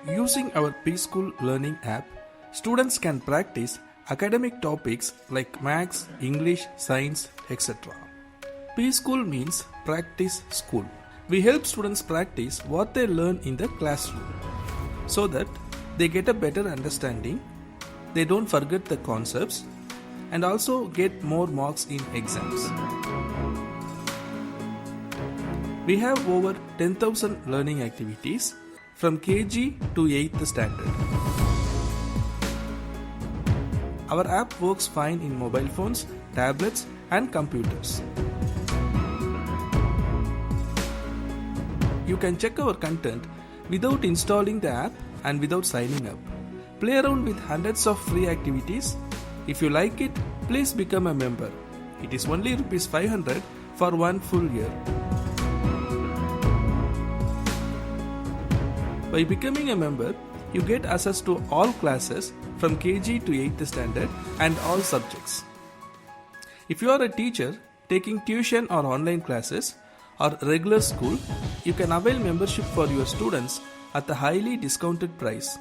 Using our PSchool learning app, students can practice academic topics like maths, English, science, etc. PSchool means practice school. We help students practice what they learn in the classroom so that they get a better understanding, they don't forget the concepts, and also get more marks in exams. We have over 10,000 learning activities from KG to 8th standard. Our app works fine in mobile phones, tablets, and computers. You can check our content without installing the app and without signing up. Play around with hundreds of free activities. If you like it, please become a member. It is only ₹500 for 1 full year. By becoming a member, you get access to all classes from KG to 8th standard and all subjects. If you are a teacher taking tuition or online classes or regular school, you can avail membership for your students at a highly discounted price.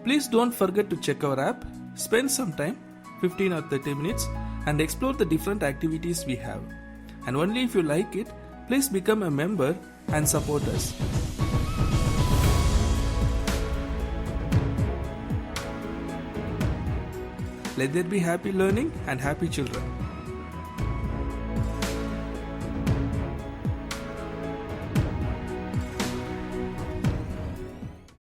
Please don't forget to check our app, spend some time, 15 or 30 minutes, and explore the different activities we have. And only if you like it, please become a member and support us. Let there be happy learning and happy children.